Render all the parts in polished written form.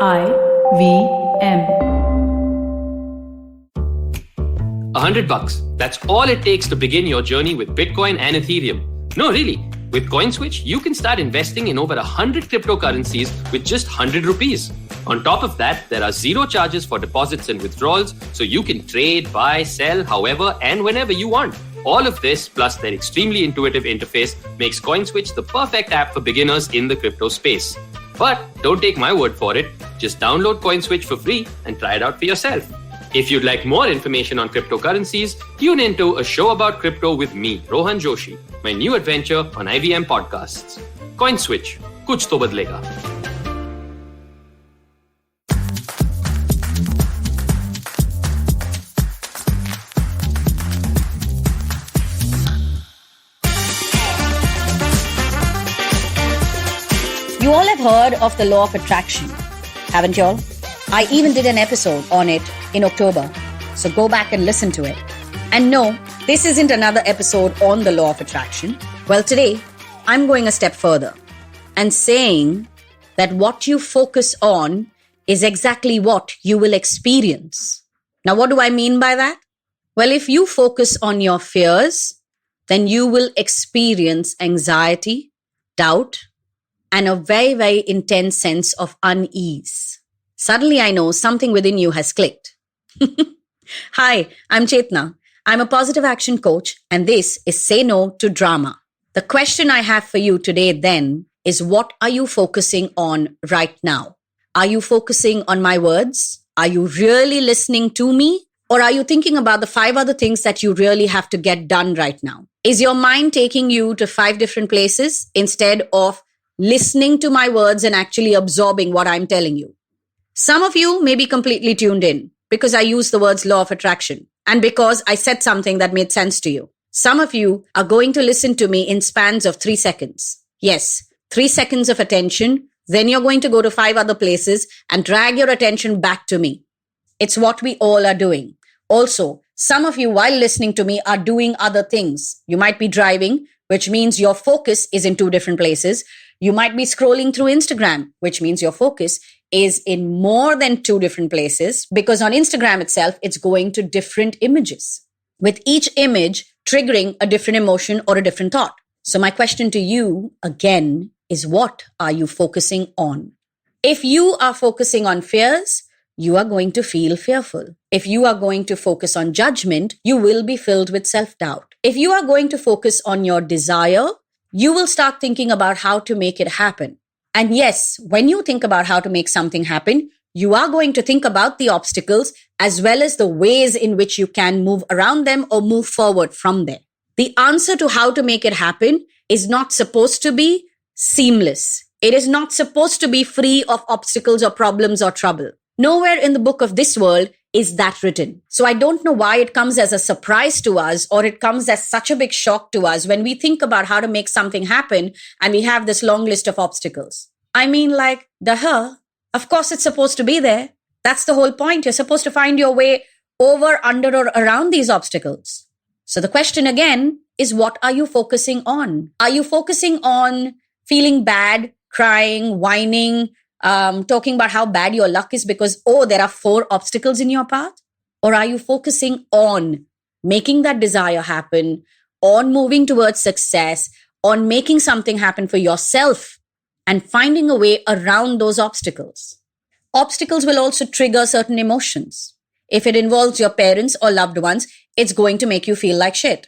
IVM. $100. That's all it takes to begin your journey with Bitcoin and Ethereum. No, really. With CoinSwitch, you can start investing in over 100 cryptocurrencies with just 100 rupees. On top of that, there are zero charges for deposits and withdrawals, so you can trade, buy, sell, however and whenever you want. All of this, plus their extremely intuitive interface, makes CoinSwitch the perfect app for beginners in the crypto space. But don't take my word for it. Just download CoinSwitch for free and try it out for yourself. If you'd like more information on cryptocurrencies, tune into A Show About Crypto with me, Rohan Joshi, my new adventure on IVM Podcasts. CoinSwitch, kuch to badlega. You all have heard of the law of attraction, haven't you all? I even did an episode on it in October, so go back and listen to it. And no, this isn't another episode on the law of attraction. Well, today, I'm going a step further and saying that what you focus on is exactly what you will experience. Now, what do I mean by that? Well, if you focus on your fears, then you will experience anxiety, doubt, and a very, very intense sense of unease. Suddenly, I know something within you has clicked. Hi, I'm Chetna. I'm a positive action coach, and this is Say No to Drama. The question I have for you today then is, what are you focusing on right now? Are you focusing on my words? Are you really listening to me? Or are you thinking about the 5 other things that you really have to get done right now? Is your mind taking you to 5 different places instead of listening to my words and actually absorbing what I'm telling you? Some of you may be completely tuned in because I use the words law of attraction and because I said something that made sense to you. Some of you are going to listen to me in spans of 3 seconds. Yes, 3 seconds of attention. Then you're going to go to 5 other places and drag your attention back to me. It's what we all are doing. Also, some of you, while listening to me, are doing other things. You might be driving, which means your focus is in 2 different places. You might be scrolling through Instagram, which means your focus is in more than 2 different places, because on Instagram itself, it's going to different images, with each image triggering a different emotion or a different thought. So my question to you again is, what are you focusing on? If you are focusing on fears, you are going to feel fearful. If you are going to focus on judgment, you will be filled with self-doubt. If you are going to focus on your desire, you will start thinking about how to make it happen. And yes, when you think about how to make something happen, you are going to think about the obstacles as well as the ways in which you can move around them or move forward from there. The answer to how to make it happen is not supposed to be seamless. It is not supposed to be free of obstacles or problems or trouble. Nowhere in the book of this world is that written. So I don't know why it comes as a surprise to us, or it comes as such a big shock to us when we think about how to make something happen and we have this long list of obstacles. I mean, like, of course it's supposed to be there. That's the whole point. You're supposed to find your way over, under, or around these obstacles. So the question again is, what are you focusing on? Are you focusing on feeling bad, crying, whining, talking about how bad your luck is because, there are 4 obstacles in your path? Or are you focusing on making that desire happen, on moving towards success, on making something happen for yourself and finding a way around those obstacles? Obstacles will also trigger certain emotions. If it involves your parents or loved ones, it's going to make you feel like shit.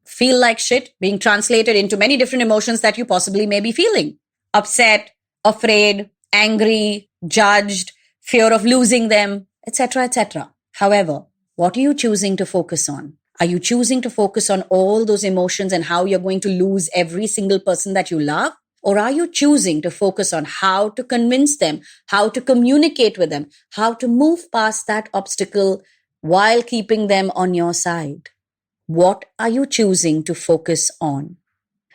Feel like shit being translated into many different emotions that you possibly may be feeling. Upset, afraid, angry, judged, fear of losing them, etc., etc. However, what are you choosing to focus on? Are you choosing to focus on all those emotions and how you're going to lose every single person that you love? Or are you choosing to focus on how to convince them, how to communicate with them, how to move past that obstacle while keeping them on your side? What are you choosing to focus on?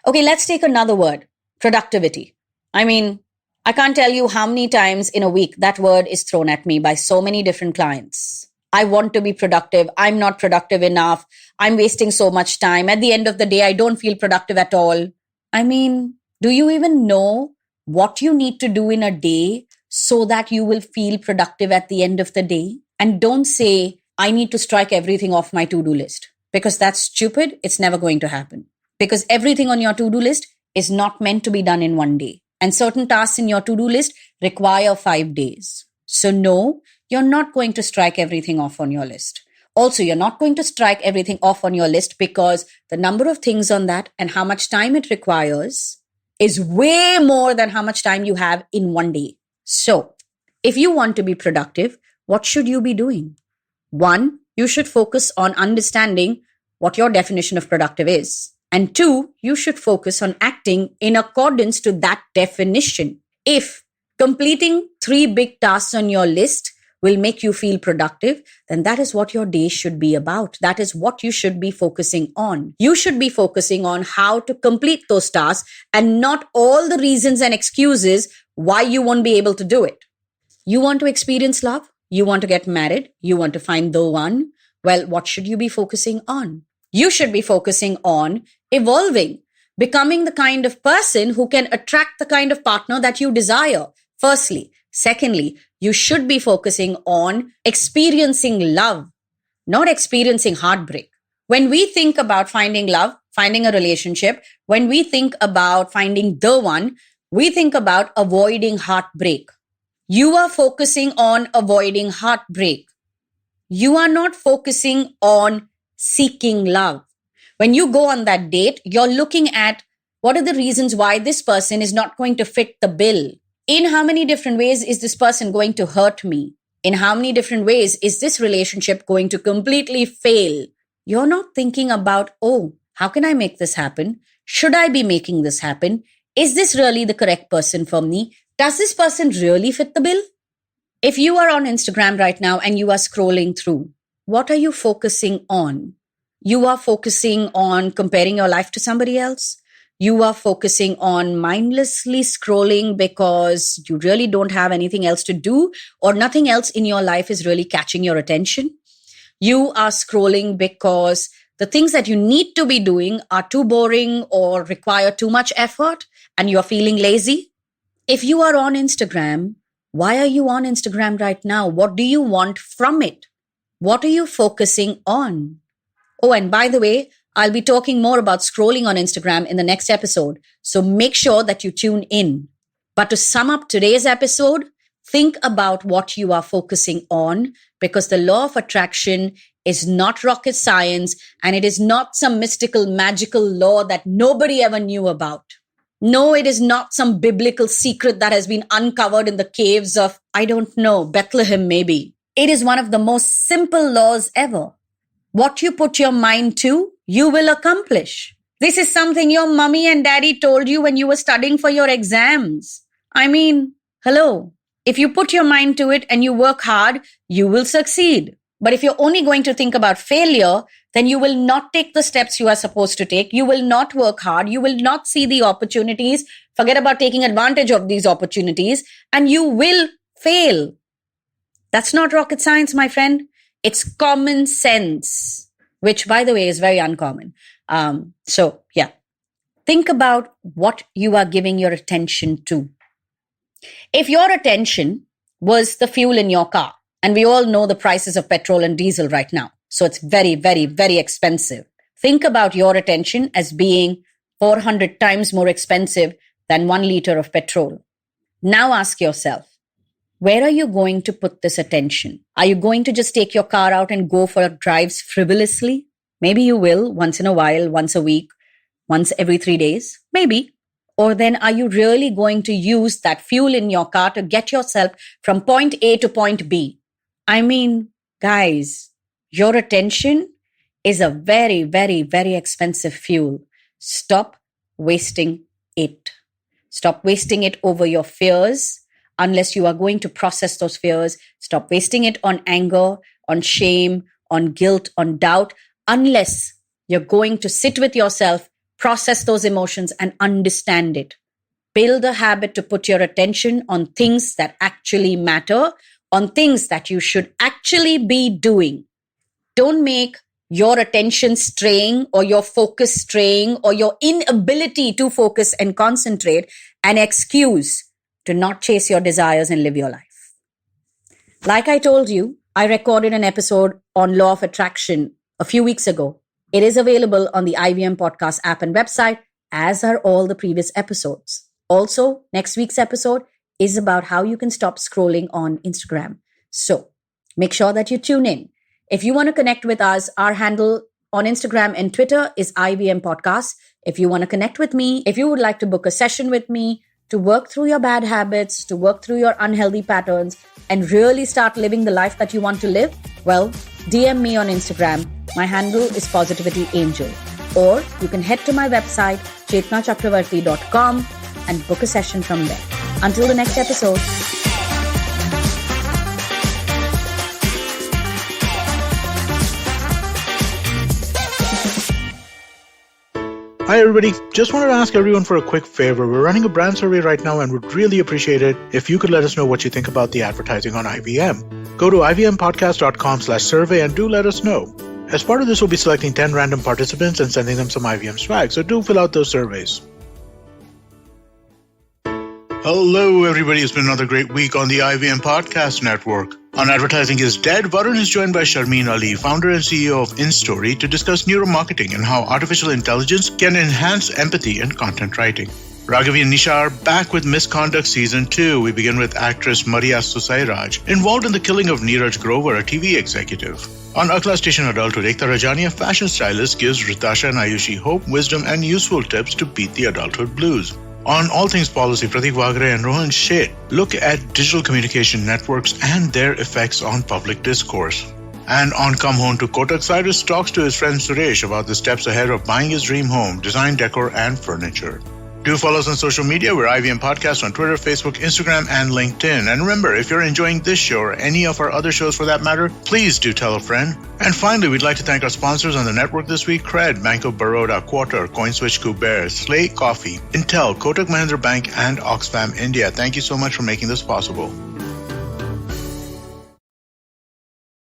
Okay, let's take another word, productivity. I mean, I can't tell you how many times in a week that word is thrown at me by so many different clients. I want to be productive. I'm not productive enough. I'm wasting so much time. At the end of the day, I don't feel productive at all. I mean, do you even know what you need to do in a day so that you will feel productive at the end of the day. And don't say, I need to strike everything off my to-do list, because that's stupid. It's never going to happen, because everything on your to-do list is not meant to be done in one day. And certain tasks in your to-do list require 5 days. So no, you're not going to strike everything off on your list. Also, you're not going to strike everything off on your list because the number of things on that and how much time it requires is way more than how much time you have in one day. So if you want to be productive, what should you be doing? 1, you should focus on understanding what your definition of productive is. And 2, you should focus on acting in accordance to that definition. If completing 3 big tasks on your list will make you feel productive, then that is what your day should be about. That is what you should be focusing on. You should be focusing on how to complete those tasks and not all the reasons and excuses why you won't be able to do it. You want to experience love? You want to get married? You want to find the one? Well, what should you be focusing on? You should be focusing on evolving, becoming the kind of person who can attract the kind of partner that you desire. Firstly. Secondly, you should be focusing on experiencing love, not experiencing heartbreak. When we think about finding love, finding a relationship, when we think about finding the one, we think about avoiding heartbreak. You are focusing on avoiding heartbreak. You are not focusing on seeking love. When you go on that date, you're looking at what are the reasons why this person is not going to fit the bill. In how many different ways is this person going to hurt me? In how many different ways is this relationship going to completely fail? You're not thinking about, oh, how can I make this happen? Should I be making this happen? Is this really the correct person for me? Does this person really fit the bill? If you are on Instagram right now and you are scrolling through, what are you focusing on? You are focusing on comparing your life to somebody else. You are focusing on mindlessly scrolling because you really don't have anything else to do or nothing else in your life is really catching your attention. You are scrolling because the things that you need to be doing are too boring or require too much effort and you're feeling lazy. If you are on Instagram, why are you on Instagram right now? What do you want from it? What are you focusing on? Oh, and by the way, I'll be talking more about scrolling on Instagram in the next episode, so make sure that you tune in. But to sum up today's episode, think about what you are focusing on, because the law of attraction is not rocket science and it is not some mystical, magical law that nobody ever knew about. No, it is not some biblical secret that has been uncovered in the caves of, I don't know, Bethlehem maybe. It is one of the most simple laws ever. What you put your mind to, you will accomplish. This is something your mommy and daddy told you when you were studying for your exams. I mean, hello. If you put your mind to it and you work hard, you will succeed. But if you're only going to think about failure, then you will not take the steps you are supposed to take. You will not work hard. You will not see the opportunities. Forget about taking advantage of these opportunities, and you will fail. That's not rocket science, my friend. It's common sense, which, by the way, is very uncommon. So, think about what you are giving your attention to. If your attention was the fuel in your car, and we all know the prices of petrol and diesel right now, so it's very, very, very expensive. Think about your attention as being 400 times more expensive than 1 liter of petrol. Now ask yourself, where are you going to put this attention? Are you going to just take your car out and go for drives frivolously? Maybe you will, once in a while, once a week, once every 3 days, maybe. Or then are you really going to use that fuel in your car to get yourself from point A to point B? I mean, guys, your attention is a very, very, very expensive fuel. Stop wasting it. Stop wasting it over your fears. Unless you are going to process those fears, stop wasting it on anger, on shame, on guilt, on doubt, unless you're going to sit with yourself, process those emotions and understand it. Build a habit to put your attention on things that actually matter, on things that you should actually be doing. Don't make your attention straying or your focus straying or your inability to focus and concentrate an excuse to not chase your desires and live your life. Like I told you, I recorded an episode on law of attraction a few weeks ago. It is available on the IVM Podcast app and website, as are all the previous episodes. Also, next week's episode is about how you can stop scrolling on Instagram. So make sure that you tune in. If you want to connect with us, our handle on Instagram and Twitter is IVM Podcast. If you want to connect with me, if you would like to book a session with me to work through your bad habits, to work through your unhealthy patterns, and really start living the life that you want to live, well, DM me on Instagram. My handle is Positivity Angel. Or you can head to my website, chetnachakravarti.com, and book a session from there. Until the next episode. Hi everybody, just wanted to ask everyone for a quick favor. We're running a brand survey right now and would really appreciate it if you could let us know what you think about the advertising on IVM. Go to ivmpodcast.com/survey and do let us know. As part of this, we'll be selecting 10 random participants and sending them some IVM swag, so do fill out those surveys. Hello everybody, it's been another great week on the IVM Podcast Network. On Advertising is Dead, Varun is joined by Sharmeen Ali, founder and CEO of InStory, to discuss neuromarketing and how artificial intelligence can enhance empathy in content writing. Raghavi and Nisha are back with Misconduct Season 2. We begin with actress Maria Susairaj, involved in the killing of Neeraj Grover, a TV executive. On Akla Station Adulthood, Ekta Rajani, a fashion stylist, gives Ritasha and Ayushi hope, wisdom, and useful tips to beat the adulthood blues. On All Things Policy, Pratik Wagre and Rohan Sheth look at digital communication networks and their effects on public discourse. And on Come Home to Kotak, Cyrus talks to his friend Suresh about the steps ahead of buying his dream home, design, decor, and furniture. Do follow us on social media. We're IVM Podcast on Twitter, Facebook, Instagram, and LinkedIn. And remember, if you're enjoying this show or any of our other shows for that matter, please do tell a friend. And finally, we'd like to thank our sponsors on the network this week: Cred, Bank of Baroda, Quarter, CoinSwitch, Kuber, Slate Coffee, Intel, Kotak Mahindra Bank, and Oxfam India. Thank you so much for making this possible.